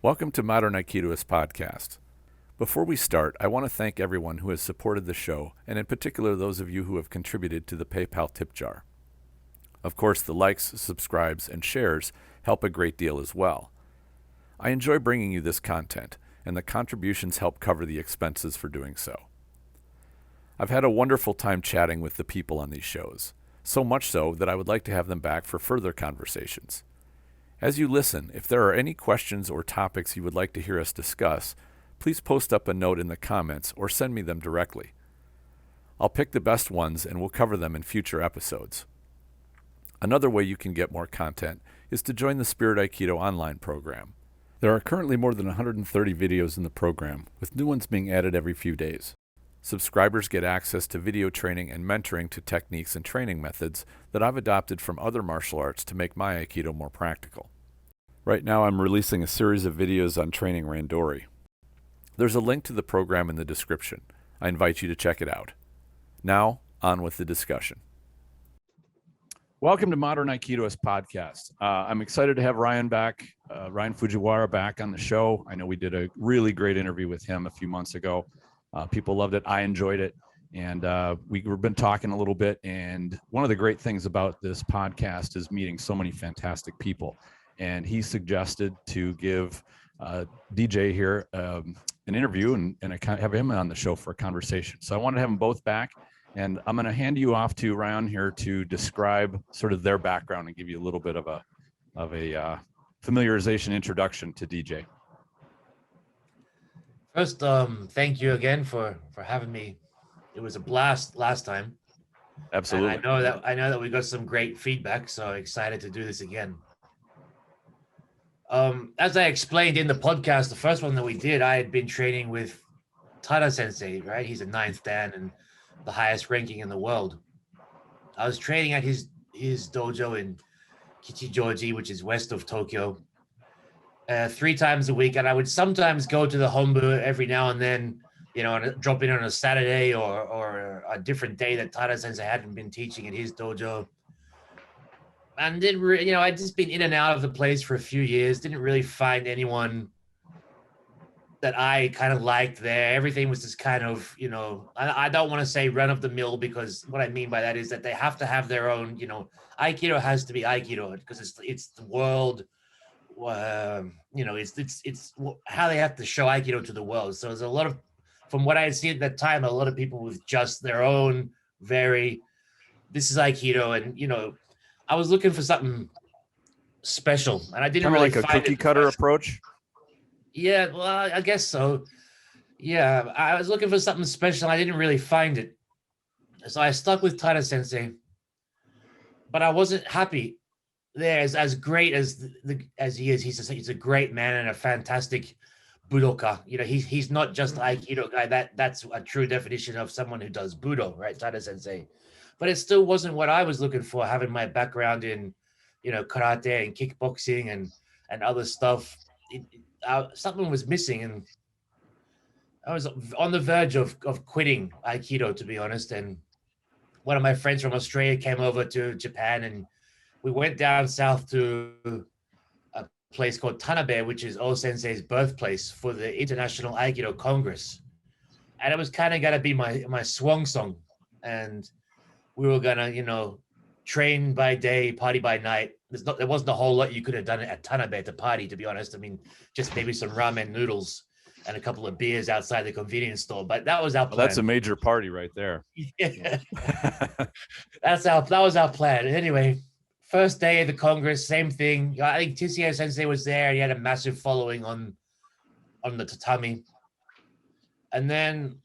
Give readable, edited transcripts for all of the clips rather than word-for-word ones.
Welcome to Modern Aikidoist Podcast. Before we start, I want to thank everyone who has supported the show, and in particular those of you who have contributed to the PayPal tip jar. Of course, the likes, subscribes, and shares help a great deal as well. I enjoy bringing you this content, and the contributions help cover the expenses for doing so. I've had a wonderful time chatting with the people on these shows, so much so that I would like to have them back for further conversations. As you listen, if there are any questions or topics you would like to hear us discuss, please post up a note in the comments or send me them directly. I'll pick the best ones and we'll cover them in future episodes. Another way you can get more content is to join the Spirit Aikido online program. There are currently more than 130 videos in the program, with new ones being added every few days. Subscribers get access to video training and mentoring to techniques and training methods that I've adopted from other martial arts to make my Aikido more practical. Right now I'm releasing a series of videos on training Randori. There's a link to the program in the description. I invite you to check it out. Now, on with the discussion. Welcome to Modern Aikidoist Podcast. I'm excited to have Rionne Fujiwara back on the show. I know we did a really great interview with him a few months ago. People loved it. I enjoyed it. And we've been talking a little bit. And one of the great things about this podcast is meeting so many fantastic people. And he suggested to give DJ here an interview and have him on the show for a conversation. So I wanted to have them both back. And I'm going to hand you off to Rionne here to describe sort of their background and give you a little bit of a familiarization introduction to DJ. First, thank you again for having me. It was a blast last time. Absolutely. And I know that we got some great feedback, so excited to do this again. As I explained in the podcast, the first one that we did, I had been training with Tada Sensei, right? He's a 9th Dan and the highest ranking in the world. I was training at his dojo in Kichijoji, which is west of Tokyo. 3 times a week, and I would sometimes go to the Hombu every now and then, and drop in on a Saturday or a different day that Tada Sensei hadn't been teaching at his dojo. And I'd just been in and out of the place for a few years, didn't really find anyone that I kind of liked there. Everything was just kind of, I don't want to say run of the mill, because what I mean by that is that they have to have their own, Aikido has to be Aikido because it's the world. It's how they have to show Aikido to the world. So there's a lot of, from what I had seen at that time, a lot of people with just their own this is Aikido, and I was looking for something special, and I didn't kind of really like a find cookie cutter approach. Yeah, well, I guess so. Yeah, I was looking for something special. I didn't really find it, so I stuck with Tada Sensei, but I wasn't happy there. As great as he is, he's a great man and a fantastic budoka. He's not just an Aikido guy. That's a true definition of someone who does Budo, right? Tada Sensei. But it still wasn't what I was looking for, having my background in, karate and kickboxing and other stuff. Something was missing, and I was on the verge of quitting Aikido, to be honest. And one of my friends from Australia came over to Japan, and we went down south to a place called Tanabe, which is O Sensei's birthplace, for the International Aikido Congress. And it was kind of going to be my swan song. And we were going to, train by day, party by night. There wasn't a whole lot you could have done at Tanabe to party, to be honest. I mean, just maybe some ramen noodles and a couple of beers outside the convenience store. But that was our plan. Well, that's a major party right there. Yeah. That was our plan. And anyway, first day of the Congress, same thing. I think Tissio Sensei was there. He had a massive following on the tatami. And then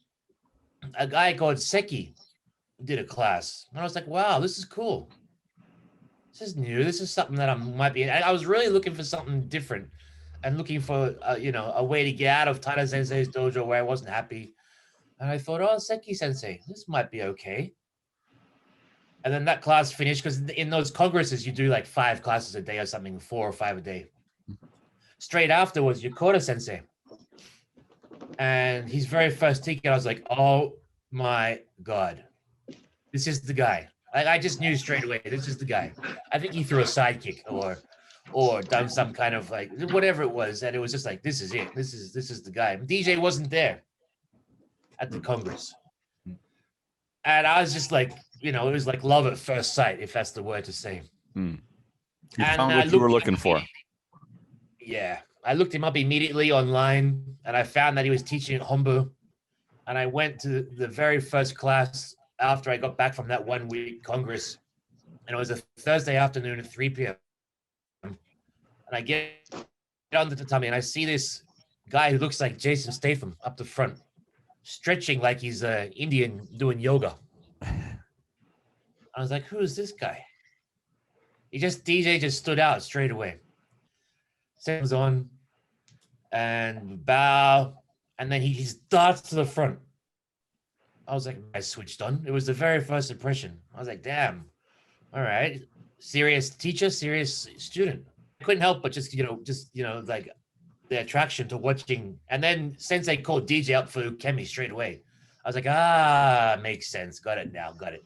a guy called Seki did a class. And I was like, wow, this is cool. This is new. This is something that I might be. I was really looking for something different and looking for, a way to get out of Tada Sensei's dojo where I wasn't happy. And I thought, oh, Seki Sensei, this might be okay. And then that class finished, because in those congresses, you do like 5 classes a day or something, 4 or 5 a day. Straight after was Yokota Sensei. And his very first ticket, I was like, oh my God, this is the guy. I just knew straight away, this is the guy. I think he threw a sidekick or or done some kind of like whatever it was, and it was just like, this is it. This is the guy. DJ wasn't there at the Congress, and I was just like, it was like love at first sight, if that's the word to say. You And found what you were looking for. Yeah, I looked him up immediately online, and I found that he was teaching at Hombu. And I went to the very first class after I got back from that 1 week Congress, and it was a Thursday afternoon at 3 p.m. And I get on the tatami, and I see this guy who looks like Jason Statham up the front, stretching like he's an Indian doing yoga. I was like, who is this guy? DJ just stood out straight away. Sam's on and bow, and then he darts to the front. I was like, I switched on. It was the very first impression. I was like, damn, all right, serious teacher, serious student. I couldn't help but just like the attraction to watching. And then Sensei called DJ up for Kemi straight away. I was like, makes sense. Got it now. Got it.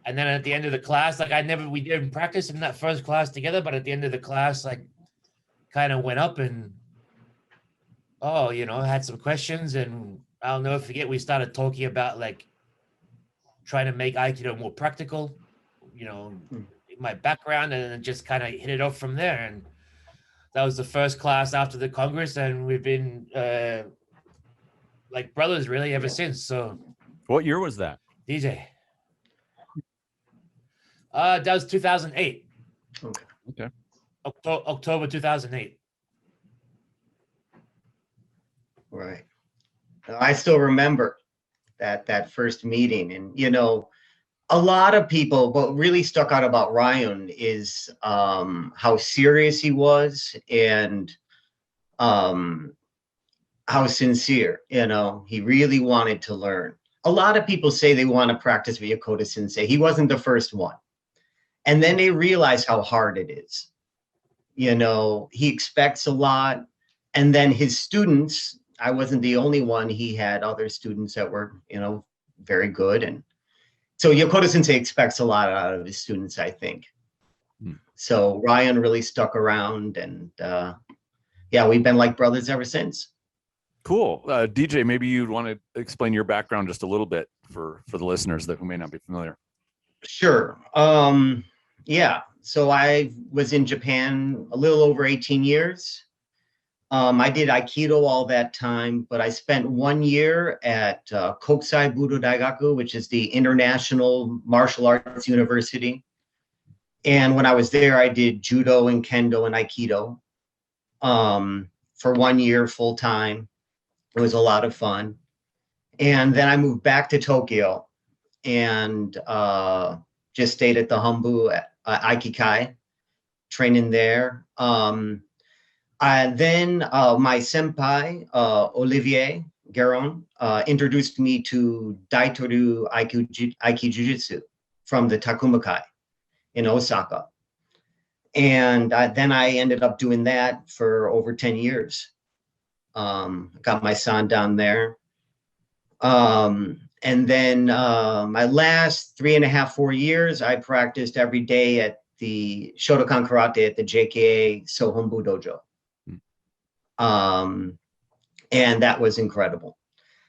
And then at the end of the class, like we didn't practice in that first class together, but at the end of the class, like kind of went up and, had some questions, and I'll never forget, we started talking about like trying to make Aikido more practical, my background, and then just kind of hit it off from there. And that was the first class after the Congress, and we've been like brothers really ever since. So what year was that? DJ. That was 2008. Okay. October 2008. Right. I still remember that first meeting, and a lot of people, what really stuck out about Rionne is how serious he was, and how sincere. He really wanted to learn. A lot of people say they want to practice with Yokota Sensei. He wasn't the first one. And then they realize how hard it is. He expects a lot. And then his students, I wasn't the only one. He had other students that were, very good. And so Yokota Sensei expects a lot out of his students, I think. So Rionne really stuck around, and we've been like brothers ever since. Cool. DJ, maybe you'd want to explain your background just a little bit for the listeners who may not be familiar. Sure. So I was in Japan a little over 18 years. I did Aikido all that time, but I spent 1 year at Kokusai Budo Daigaku, which is the International Martial Arts University. And when I was there, I did Judo and Kendo and Aikido for 1 year full time. It was a lot of fun. And then I moved back to Tokyo and just stayed at the Hombu at Aikikai, training there. And then my senpai, Olivier Guéron, introduced me to Daitoru Aikijujutsu from the Takumakai in Osaka. And then I ended up doing that for over 10 years. Got my san down there. And then my last 3.5, 4 years, I practiced every day at the Shotokan Karate at the JKA Sohonbu Dojo. And that was incredible.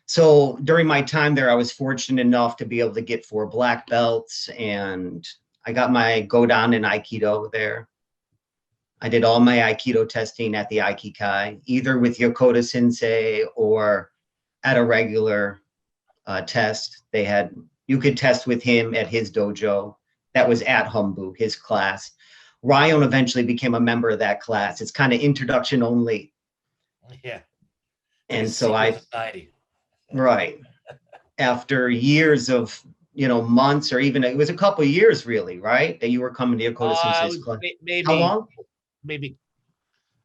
So during my time there, I was fortunate enough to be able to get 4 black belts, and I got my Godan in Aikido there. I did all my Aikido testing at the Aikikai, either with Yokota Sensei or at a regular test. You could test with him at his dojo. That was at Hombu, his class. Rionne eventually became a member of that class. It's kind of introduction only. Yeah. And like so society. Right. After years of, months, or even, it was a couple of years really, right? That you were coming to Yokota Sensei's class. Maybe, how long? Maybe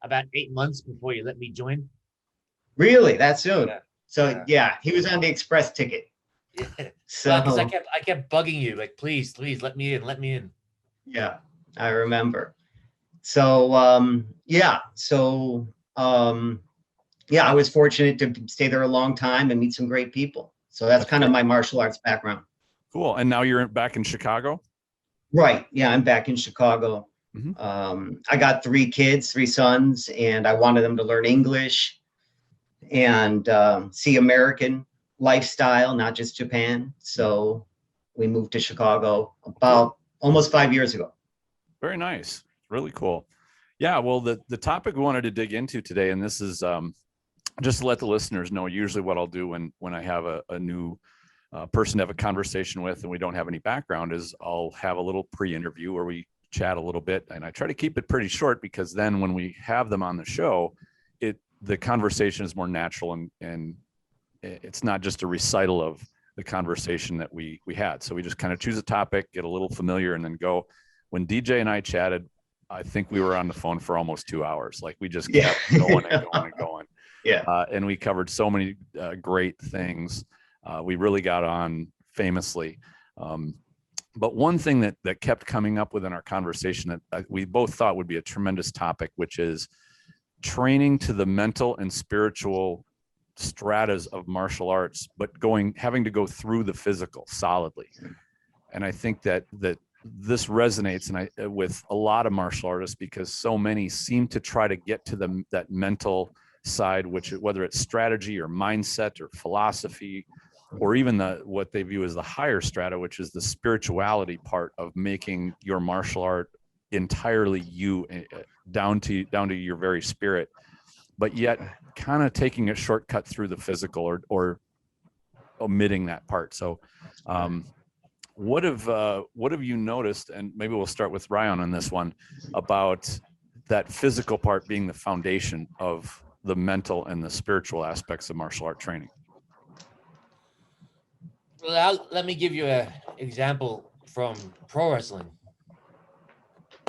about 8 months before you let me join. Really? That soon? Yeah. So he was on the express ticket. Yeah. So because I kept bugging you, like, please let me in. Yeah, I remember. So I was fortunate to stay there a long time and meet some great people. So that's kind of my martial arts background. Cool. And now you're back in Chicago? Right. Yeah, I'm back in Chicago. I got 3 kids, 3 sons, and I wanted them to learn English and see American lifestyle, not just Japan. So we moved to Chicago about almost 5 years ago. Very nice. Really cool. Yeah, well, the topic we wanted to dig into today, and this is just to let the listeners know, usually what I'll do when I have a new person to have a conversation with and we don't have any background is I'll have a little pre-interview where we chat a little bit, and I try to keep it pretty short because then when we have them on the show, the conversation is more natural and it's not just a recital of the conversation that we had. So we just kind of choose a topic, get a little familiar, and then go. When DJ and I chatted, I think we were on the phone for almost 2 hours. Like we just kept going and going and going. Yeah. And we covered so many great things. We really got on famously. But one thing that kept coming up within our conversation that we both thought would be a tremendous topic, which is training to the mental and spiritual stratas of martial arts, but having to go through the physical solidly. And I think that this resonates with a lot of martial artists because so many seem to try to get to that mental side, which whether it's strategy or mindset or philosophy, or even what they view as the higher strata, which is the spirituality part of making your martial art entirely you, down to your very spirit, but yet kind of taking a shortcut through the physical or omitting that part. So what have you noticed, and maybe we'll start with Rionne on this one, about that physical part being the foundation of the mental and the spiritual aspects of martial art training? Well, let me give you an example from pro wrestling,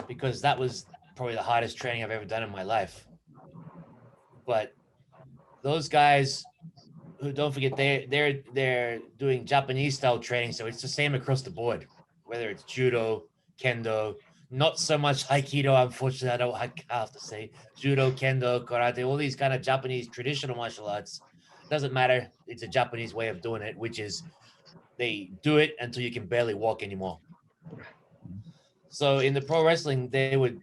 because that was probably the hardest training I've ever done in my life. But those guys, who, don't forget, they're doing Japanese style training, so it's the same across the board, whether it's judo, kendo, not so much aikido, unfortunately. I have to say judo, kendo, karate, all these kind of Japanese traditional martial arts. Doesn't matter, it's a Japanese way of doing it, which is they do it until you can barely walk anymore. So in the pro wrestling, they would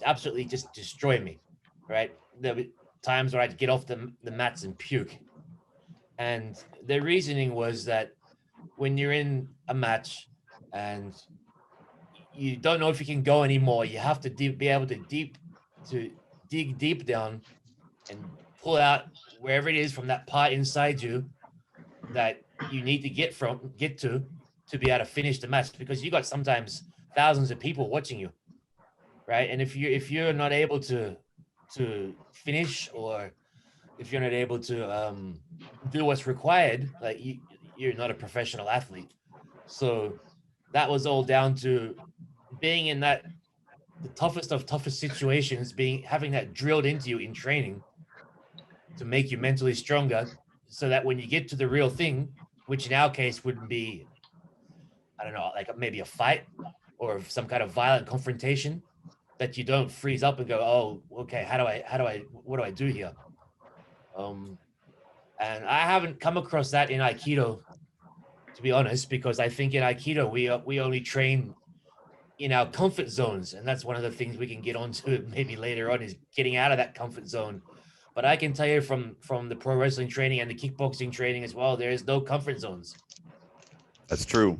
absolutely just destroy me, right? There were times where I'd get off the mats and puke. And their reasoning was that when you're in a match and you don't know if you can go anymore, you have to be able to dig deep down and pull out wherever it is from that part inside you that you need to get to be able to finish the match, because you got sometimes thousands of people watching you, right? And if you're not able to finish, or if you're not able to do what's required, like you're not a professional athlete. So that was all down to being in the toughest of toughest situations, having that drilled into you in training to make you mentally stronger, so that when you get to the real thing, which in our case wouldn't be, I don't know, like maybe a fight or some kind of violent confrontation, that you don't freeze up and go, oh, okay, what do I do here? And I haven't come across that in Aikido, to be honest, because I think in Aikido, we only train in our comfort zones. And that's one of the things we can get onto maybe later on, is getting out of that comfort zone. But I can tell you from the pro wrestling training and the kickboxing training as well, there is no comfort zones. That's true.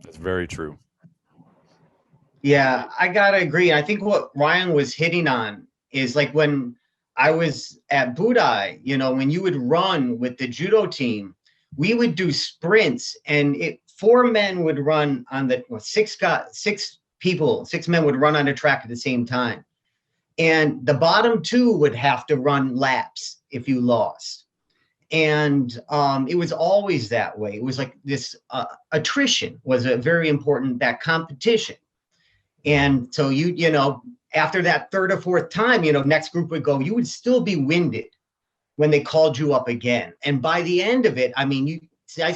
That's very true. Yeah, I gotta agree. I think what Rionne was hitting on is like when I was at Budo, when you would run with the judo team, we would do sprints, and 4 men would run on six men would run on a track at the same time. And the bottom 2 would have to run laps if you lost. And it was always that way. It was like this attrition was a very important, that competition. And so after that 3rd or 4th time, next group would go, you would still be winded when they called you up again. And by the end of it, I've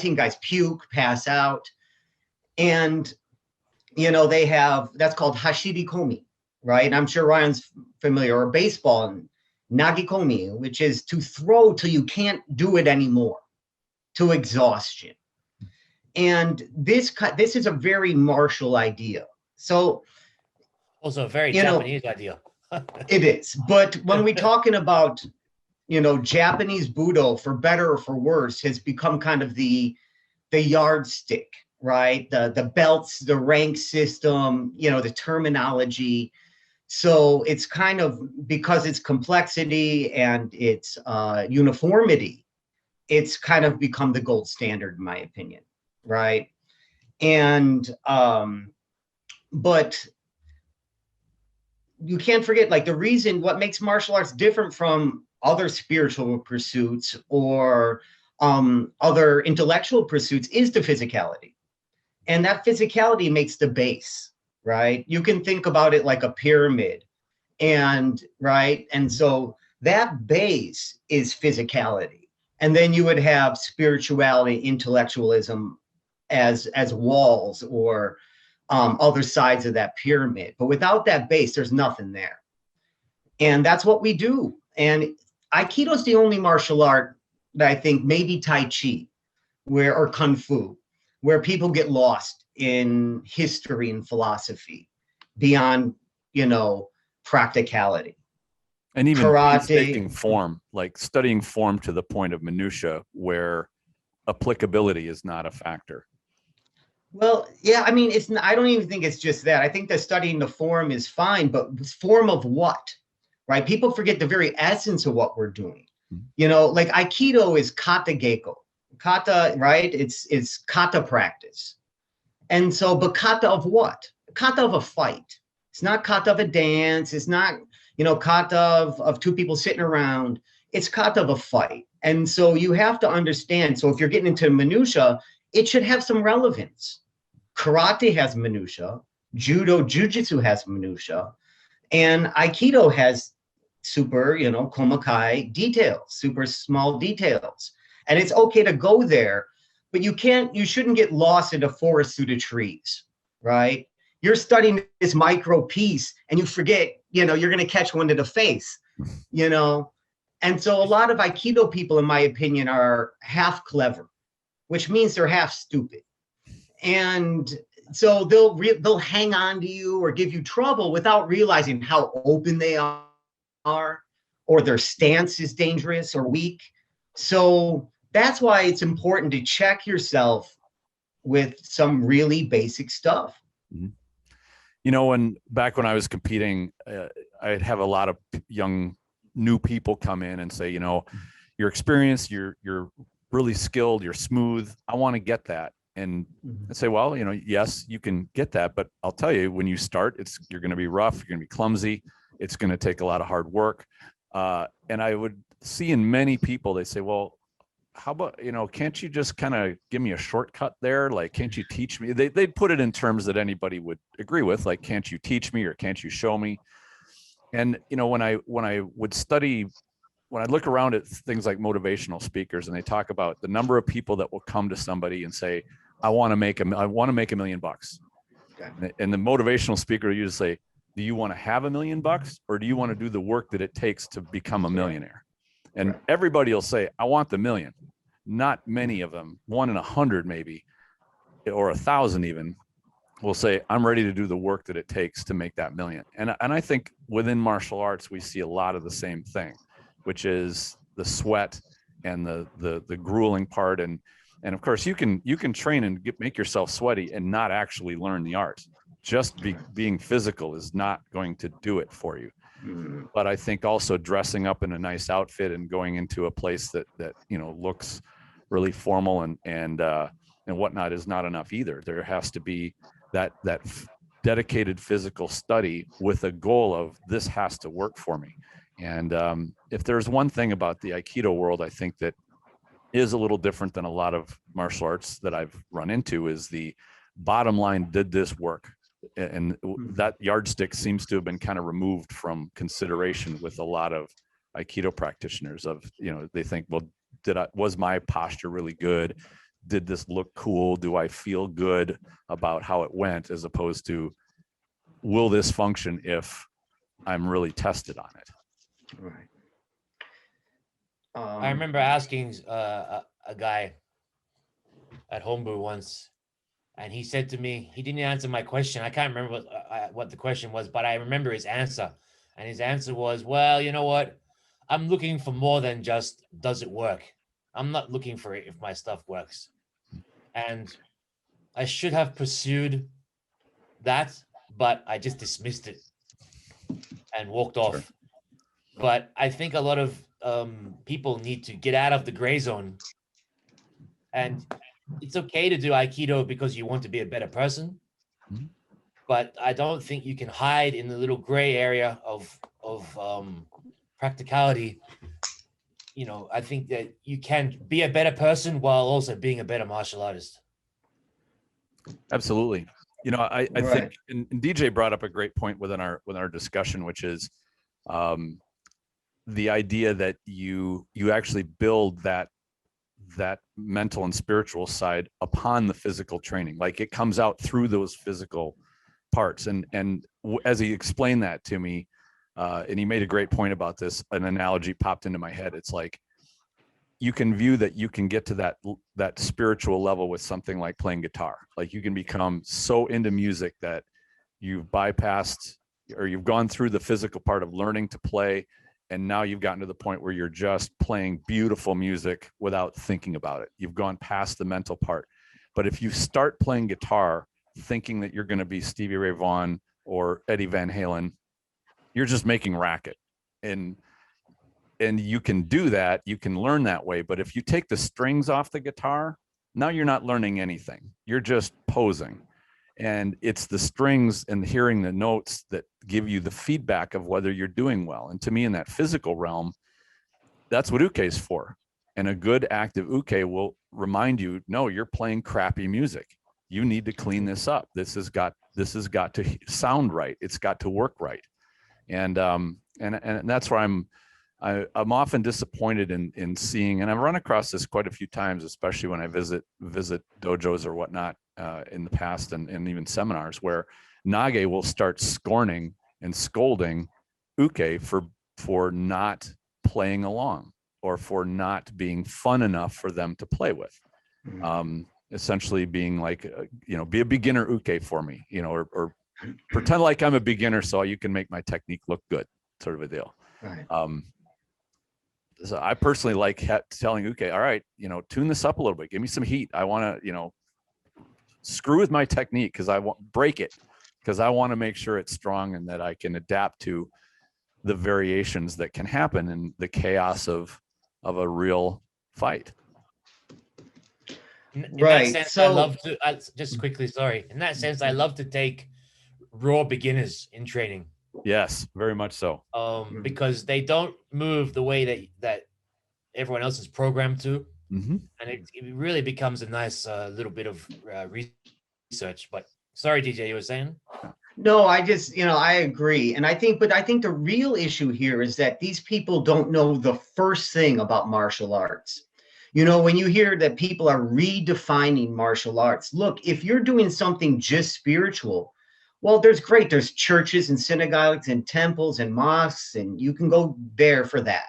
seen guys puke, pass out. And, they have, that's called hashirikomi, right? And I'm sure Ryan's familiar, or baseball, and nagikomi, which is to throw till you can't do it anymore, to exhaustion. And this is a very martial idea. So Also a very You know, Japanese idea. it is. But when we're talking about, Japanese Budo, for better or for worse, has become kind of the yardstick, right? The belts, the rank system, the terminology. So it's kind of, because it's complexity and it's uniformity, it's kind of become the gold standard, in my opinion, right? And but you can't forget, like, the reason what makes martial arts different from other spiritual pursuits or other intellectual pursuits is the physicality. And that physicality makes the base, right? You can think about it like a pyramid, and right. And so that base is physicality. And then you would have spirituality, intellectualism as walls or other sides of that pyramid. But without that base, there's nothing there. And that's what we do. And Aikido is the only martial art that I think, maybe Tai Chi, or Kung Fu, where people get lost in history and philosophy beyond, practicality. And even Karate, painstaking form, like studying form to the point of minutia, where applicability is not a factor. Well, yeah, I mean, I don't even think it's just that. I think that studying the form is fine, but form of what, right? People forget the very essence of what we're doing. Like Aikido is kata geiko. Kata, right? It's kata practice. And so, but kata of what? Kata of a fight. It's not kata of a dance. It's not, kata of two people sitting around. It's kata of a fight. And so you have to understand. So if you're getting into minutia, it should have some relevance. Karate has minutia. Judo, jujitsu has minutia. And Aikido has super, komakai details, super small details. And it's okay to go there, but you shouldn't get lost in a forest through the trees, right? You're studying this micro piece and you forget, you're going to catch one to the face, And so a lot of Aikido people, in my opinion, are half clever, which means they're half stupid. And so they'll hang on to you or give you trouble without realizing how open they are, or their stance is dangerous or weak. So that's why it's important to check yourself with some really basic stuff. Mm-hmm. Back when I was competing, I'd have a lot of young new people come in and say, you're experienced, you're really skilled, you're smooth. I want to get that. And I say, well, yes, you can get that, but I'll tell you, when you start, you're going to be rough, you're going to be clumsy. It's going to take a lot of hard work. And I would see in many people, they say, well, how about, can't you just kind of give me a shortcut there? Like, can't you teach me? They'd put it in terms that anybody would agree with, like, can't you teach me or can't you show me? And, when I would study, when I look around at things like motivational speakers and they talk about the number of people that will come to somebody and say, I want to make $1 million. Okay. And the motivational speaker usually say, do you want to have $1 million or do you want to do the work that it takes to become a millionaire? And everybody will say, I want the million. Not many of them, 1 in 100 maybe, or 1,000 even, will say, I'm ready to do the work that it takes to make that million. And I think within martial arts, we see a lot of the same thing, which is the sweat and the grueling part. And of course, you can train and make yourself sweaty and not actually learn the art. Just being physical is not going to do it for you. But I think also dressing up in a nice outfit and going into a place that looks really formal and whatnot is not enough either. There has to be that dedicated physical study with a goal of, this has to work for me. And if there's one thing about the Aikido world, I think that is a little different than a lot of martial arts that I've run into, is the bottom line, did this work? And that yardstick seems to have been kind of removed from consideration with a lot of Aikido practitioners. They think, well, was my posture really good? Did this look cool? Do I feel good about how it went? As opposed to, will this function if I'm really tested on it? Right. I remember asking a guy at Homebrew once, And he said to me, he didn't answer my question. I can't remember what the question was, but I remember his answer. And his answer was, well, you know what? I'm looking for more than just, does it work? I'm not looking for it if my stuff works. And I should have pursued that, but I just dismissed it and walked off. But I think a lot of people need to get out of the gray zone. And it's okay to do Aikido because you want to be a better person. Mm-hmm. But I don't think you can hide in the little gray area of practicality. You know, I think that you can be a better person while also being a better martial artist. Absolutely. You know, I think, and DJ brought up a great point within our discussion, which is the idea that you actually build that mental and spiritual side upon the physical training. Like it comes out through those physical parts. And as he explained that to me, and he made a great point about this, an analogy popped into my head. It's like, you can view that you can get to that spiritual level with something like playing guitar. Like you can become so into music that you've bypassed, or you've gone through the physical part of learning to play, and now you've gotten to the point where you're just playing beautiful music without thinking about it. You've gone past the mental part. But if you start playing guitar thinking that you're going to be Stevie Ray Vaughan or Eddie Van Halen, you're just making racket. And you can do that, you can learn that way. But if you take the strings off the guitar, now you're not learning anything. You're just posing. And it's the strings and hearing the notes that give you the feedback of whether you're doing well. And to me, in that physical realm, that's what uke is for. And a good active uke will remind you, no, you're playing crappy music. You need to clean this up. This has got to sound right. It's got to work right. And that's where I'm often disappointed in seeing, and I've run across this quite a few times, especially when I visit dojos or whatnot in the past, and even seminars, where Nage will start scorning and scolding uke for not playing along, or for not being fun enough for them to play with. Essentially being like, be a beginner uke for me, or pretend like I'm a beginner so you can make my technique look good, sort of a deal. Right. So I personally like telling uke, all right, tune this up a little bit, give me some heat. I want to, screw with my technique because I want break it, because I want to make sure it's strong and that I can adapt to the variations that can happen in the chaos of a real fight. In that sense, I love to just quickly. Sorry. In that sense, I love to take raw beginners in training. Yes, very much so. Because they don't move the way that everyone else is programmed to, and it really becomes a nice little bit of research. But sorry, DJ, you were saying? No, I just, I agree, and I think the real issue here is that these people don't know the first thing about martial arts. When you hear that people are redefining martial arts, look, if you're doing something just spiritual, well, there's churches and synagogues and temples and mosques, and you can go there for that.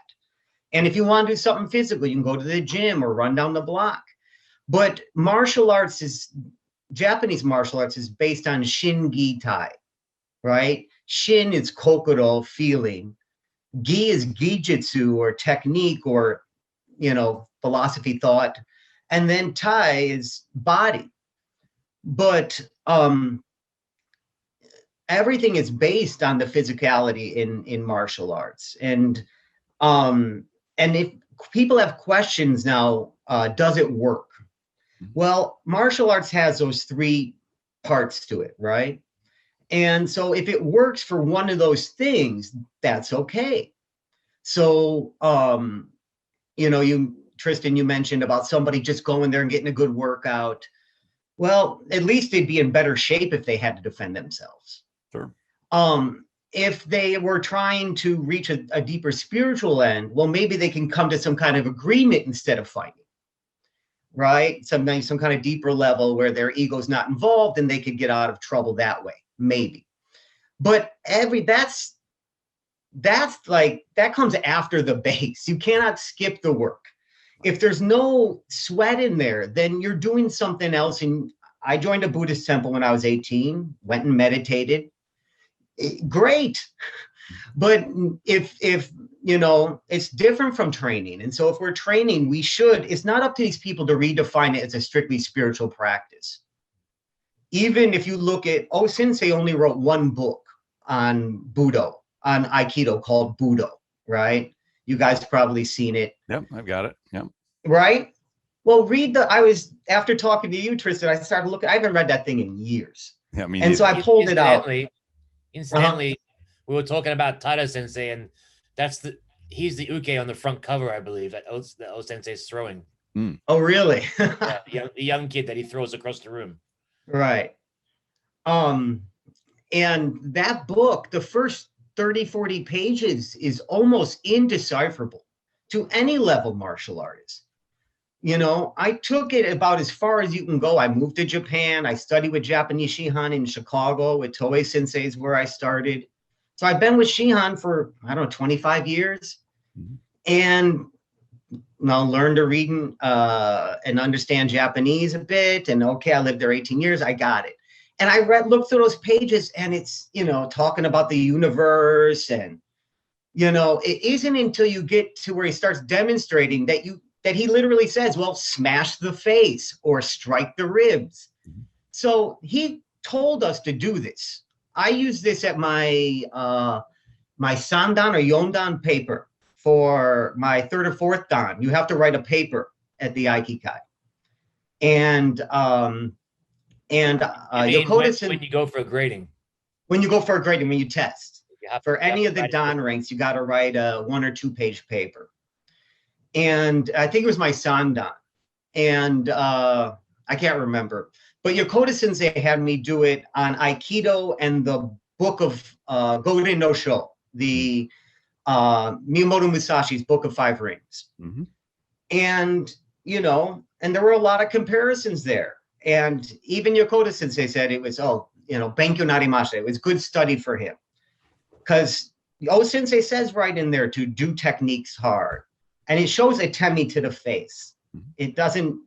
And if you want to do something physical, you can go to the gym or run down the block. But Japanese martial arts is based on Shin-Gi Tai, right? Shin is kokoro, feeling. Gi is Gijitsu, or technique, or, philosophy, thought. And then Tai is body. But everything is based on the physicality in martial arts. And if people have questions now, does it work? Well, martial arts has those three parts to it, right? And so if it works for one of those things, that's okay. So, Tristan, you mentioned about somebody just going there and getting a good workout. Well, at least they'd be in better shape if they had to defend themselves. Sure. If they were trying to reach a deeper spiritual end, well, maybe they can come to some kind of agreement instead of fighting, right? Some kind of deeper level where their ego's not involved and they could get out of trouble that way, maybe. But that's like, that comes after the base. You cannot skip the work. If there's no sweat in there, then you're doing something else, and I joined a Buddhist temple when I was 18, went and meditated. Great. But if it's different from training. And so if we're training, it's not up to these people to redefine it as a strictly spiritual practice. Even if you look at, Sensei only wrote one book on Budo, on Aikido, called Budo, right? You guys probably seen it. Yep, I've got it. Yep. Right? Well, after talking to you, Tristan, I started looking, I haven't read that thing in years. Yeah, me and neither. so I pulled it out. Incidentally, we were talking about Taira Sensei, and he's the uke on the front cover, I believe, that O Sensei's throwing. Oh, really? Yeah, the young kid that he throws across the room. Right. And that book, the first 30, 40 pages is almost indecipherable to any level martial artist. I took it about as far as you can go. I moved to Japan. I studied with Japanese Shihan in Chicago with Toei Sensei's where I started. So I've been with Shihan for, 25 years. Mm-hmm. And learned to read and understand Japanese a bit. And I lived there 18 years. I got it. And I looked through those pages, and it's, talking about the universe. And, it isn't until you get to where he starts demonstrating that he literally says, well, smash the face or strike the ribs. Mm-hmm. So he told us to do this. I use this at my my sandan or yondan paper for my third or fourth dan. You have to write a paper at the Aikikai. And Yokota, when you go for a grading. When you go for a grading, when you test. For any of the dan it. ranks, you got to write a 1 or 2 page paper. And I think it was my sandan. And I can't remember. But Yokota Sensei had me do it on Aikido and the book of Goden no Sho, the Miyamoto Musashi's Book of 5 Rings. Mm-hmm. And, and there were a lot of comparisons there. And even Yokota Sensei said it was, Benkyo narimashita. It was good study for him. Because O Sensei says right in there to do techniques hard. And it shows a temi to the face. It doesn't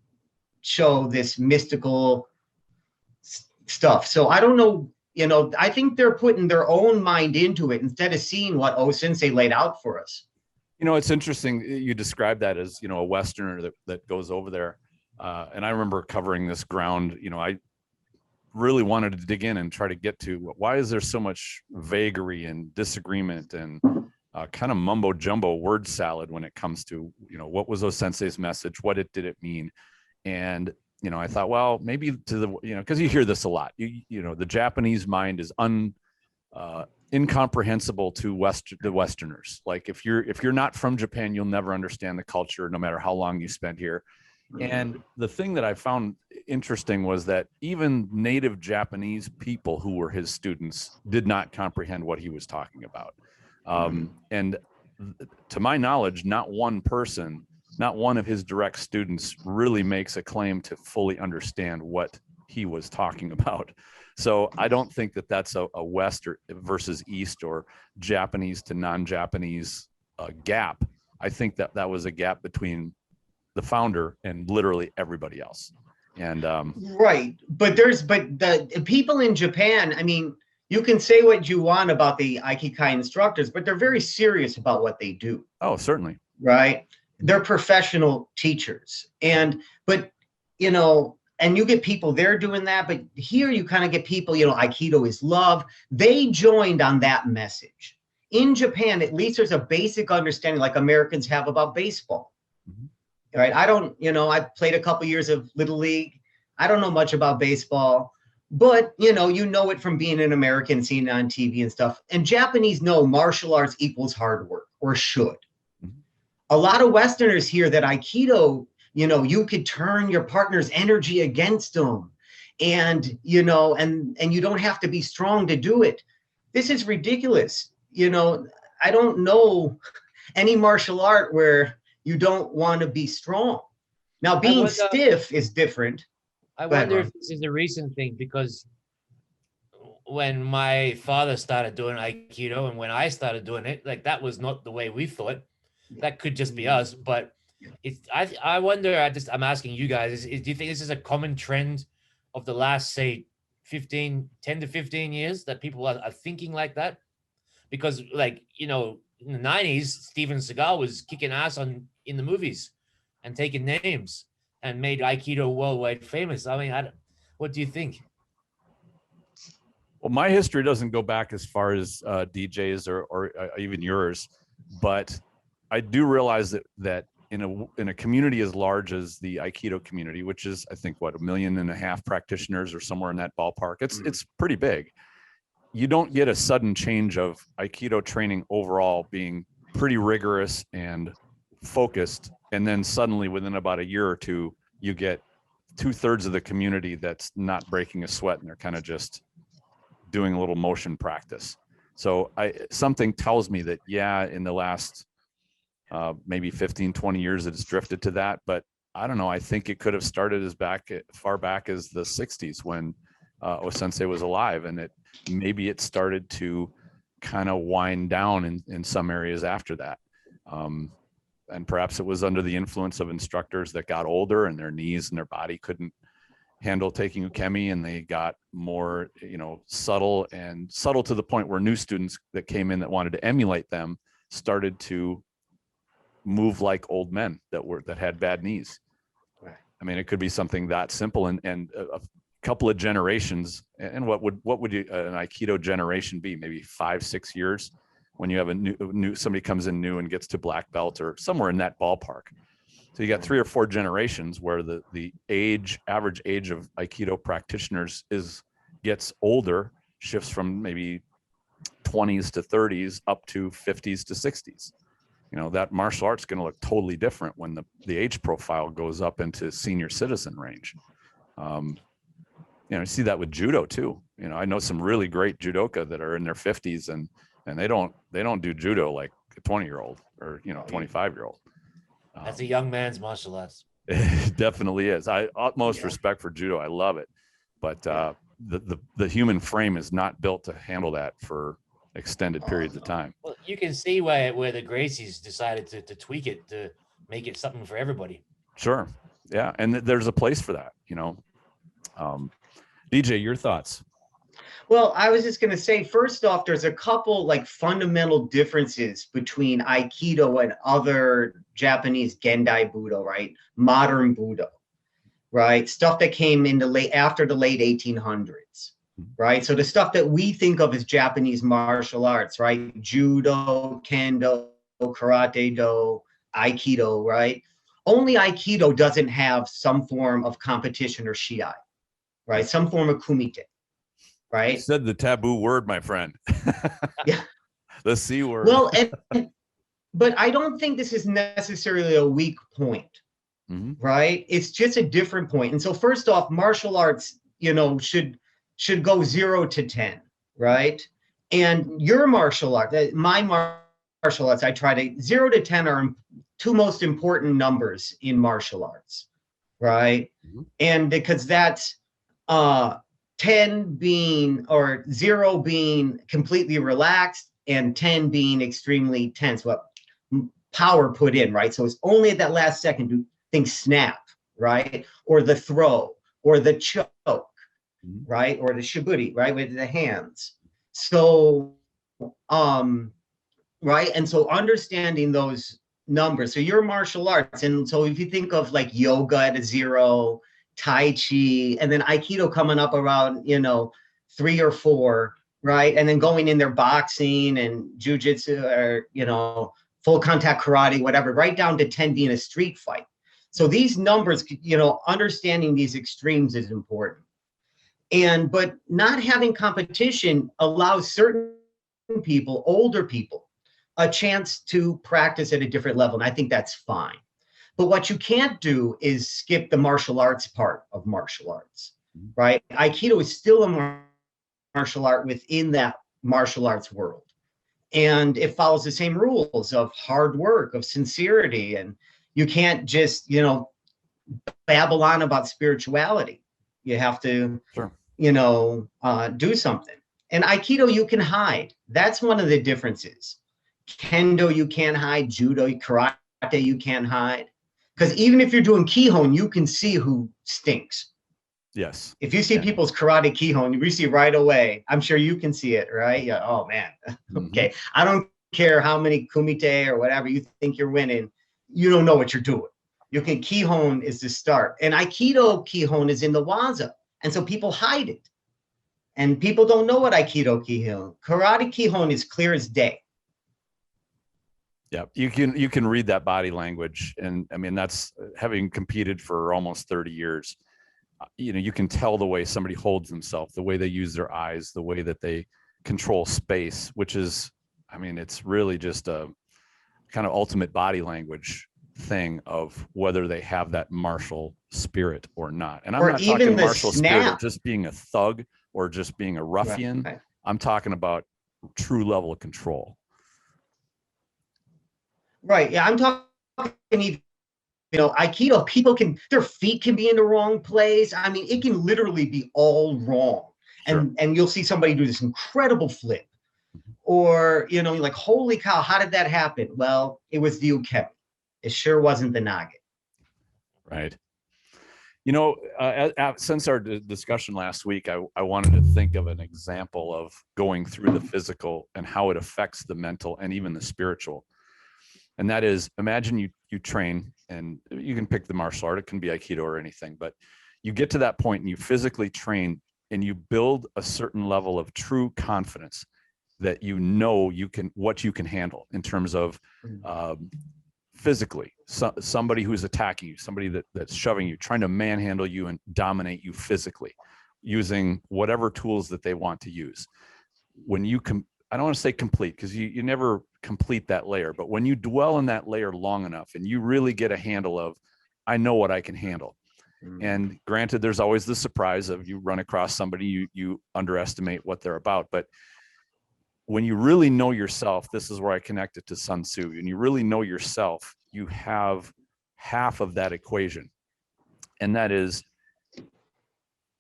show this mystical stuff. So I don't know, I think they're putting their own mind into it instead of seeing what O Sensei laid out for us. It's interesting you describe that as, a Westerner that goes over there. And I remember covering this ground, I really wanted to dig in and try to get to why is there so much vagary and disagreement and kind of mumbo jumbo word salad when it comes to, what was O Sensei's message? What did it mean? And, I thought, well, maybe to the, because you hear this a lot, the Japanese mind is incomprehensible to the Westerners. Like if you're not from Japan, you'll never understand the culture, no matter how long you spent here. And the thing that I found interesting was that even native Japanese people who were his students did not comprehend what he was talking about. And to my knowledge, not one of his direct students really makes a claim to fully understand what he was talking about. So I don't think that that's a West versus East or Japanese to non-Japanese gap. I think that was a gap between the founder and literally everybody else. And right, but the people in Japan, I mean, you can say what you want about the Aikikai instructors, but they're very serious about what they do. Oh, certainly. Right? They're professional teachers. And you get people there doing that, but here you kind of get people, Aikido is love. They joined on that message. In Japan, at least there's a basic understanding like Americans have about baseball. Mm-hmm. Right? I played a couple years of Little League. I don't know much about baseball. But, you know it from being an American, seeing it on TV and stuff. And Japanese know martial arts equals hard work, or should. Mm-hmm. A lot of Westerners hear that Aikido, you could turn your partner's energy against them. And, and you don't have to be strong to do it. This is ridiculous. I don't know any martial art where you don't want to be strong. Now, being stiff is different. I wonder if this is a recent thing, because when my father started doing Aikido and when I started doing it, like that was not the way we thought. That could just be us, but I wonder. I'm asking you guys: do you think this is a common trend of the last, say, 10 to 15 years that people are thinking like that. Because, like, you know, in the 90s, Steven Seagal was kicking ass in the movies and taking names and made Aikido worldwide famous. I mean, what do you think? Well, my history doesn't go back as far as DJs or even yours, but I do realize that in a community as large as the Aikido community, which is, I think, what, 1.5 million practitioners or somewhere in that ballpark, it's pretty big. You don't get a sudden change of Aikido training overall being pretty rigorous and focused, and then suddenly within about a year or two, you get 2/3 of the community that's not breaking a sweat and they're kind of just doing a little motion practice. So something tells me that, yeah, in the last maybe 15, 20 years, it's drifted to that. But I don't know. I think it could have started as far back as the 60s when O-sensei was alive. And maybe it started to kind of wind down in some areas after that. And perhaps it was under the influence of instructors that got older and their knees and their body couldn't handle taking ukemi, and they got more, subtle to the point where new students that came in that wanted to emulate them started to move like old men that had bad knees. Right. I mean, it could be something that simple, and a couple of generations. And what would an Aikido generation be? Maybe 5-6 years, when you have a new somebody comes in new and gets to black belt or somewhere in that ballpark. So you got 3 or 4 generations where the average age of Aikido practitioners gets older, shifts from maybe 20s to 30s up to 50s to 60s. That martial art's going to look totally different when the age profile goes up into senior citizen range. You see that with judo too. I know some really great judoka that are in their 50s and they don't do judo like a 20-year-old or 25-year-old. That's a young man's martial arts. It definitely is. Utmost respect for judo. I love it, but the human frame is not built to handle that for extended periods of time. Well, you can see where the Gracies decided to tweak it to make it something for everybody. Sure, yeah, and there's a place for that. DJ, your thoughts? Well, I was just going to say, first off, there's a couple like fundamental differences between Aikido and other Japanese Gendai Budo, right? Modern Budo, right? Stuff that came after the late 1800s, right? So the stuff that we think of as Japanese martial arts, right? Judo, Kendo, Karate Do, Aikido, right? Only Aikido doesn't have some form of competition or shiai, right? Some form of kumite. Right. You said the taboo word, my friend. Yeah. The C word. Well, but I don't think this is necessarily a weak point, right? It's just a different point. And so first off, martial arts, should go 0 to 10, right? And your martial art, my martial arts, I try to 0 to 10 are 2 most important numbers in martial arts, right? And because that's 10 being, or 0 being completely relaxed and 10 being extremely tense, what power put in, right? So it's only at that last second do things snap, right? Or the throw, or the choke, right? Or the shiburi, right? With the hands. So, right? And so understanding those numbers. So your martial arts, and so if you think of like yoga at a 0, Tai Chi, and then Aikido coming up around, 3 or 4, right? And then going in there boxing and jujitsu or, full contact karate, whatever, right down to 10 being a street fight. So these numbers, understanding these extremes is important. But not having competition allows certain people, older people, a chance to practice at a different level. And I think that's fine. But what you can't do is skip the martial arts part of martial arts, right? Aikido is still a martial art within that martial arts world. And it follows the same rules of hard work, of sincerity. And you can't just, babble on about spirituality. You have to, do something. And Aikido, you can hide. That's one of the differences. Kendo, you can't hide. Judo, karate, you can't hide. Because even if you're doing Kihon, you can see who stinks, Yes. If you see people's karate kihon, you see right away. I'm sure you can see it, right? Yeah. Oh man. Okay. I don't care how many kumite or whatever you think you're winning. You don't know what you're doing. You can kihon is the start, and Aikido kihon is in the waza, and so people hide it, and people don't know what Aikido kihon. Karate kihon is clear as day. Yeah, you can read that body language, and I mean that's having competed for almost 30 years. You know, you can tell the way somebody holds themselves, the way they use their eyes, the way that they control space, which is, I mean, it's really just a kind of ultimate body language thing of whether they have that martial spirit or not. And I'm not talking martial spirit of just being a thug or just being a ruffian. Right. I'm talking about true level of control. Right. Yeah, I'm talking even, you know, Aikido, people can, their feet can be in the wrong place. I mean, it can literally be all wrong. Sure. And you'll see somebody do this incredible flip. Or, you know, you're like, holy cow, how did that happen? Well, it was the ukebi. It sure wasn't the nage. Right. You know, since our discussion last week, I wanted to think of an example of going through the physical and how it affects the mental and even the spiritual. And that is, imagine you train, and you can pick the martial art. It can be Aikido or anything, but you get to that point and you physically train and you build a certain level of true confidence that you know what you can handle in terms of physically. Somebody who's attacking you, somebody that's shoving you, trying to manhandle you and dominate you physically, using whatever tools that they want to use. When you I don't want to say complete, because you never complete that layer, but when you dwell in that layer long enough and you really get a handle of, I know what I can handle. And granted, there's always the surprise of you run across somebody, you underestimate what they're about. But when you really know yourself, this is where I connect it to Sun Tzu, and you really know yourself, you have half of that equation. And that is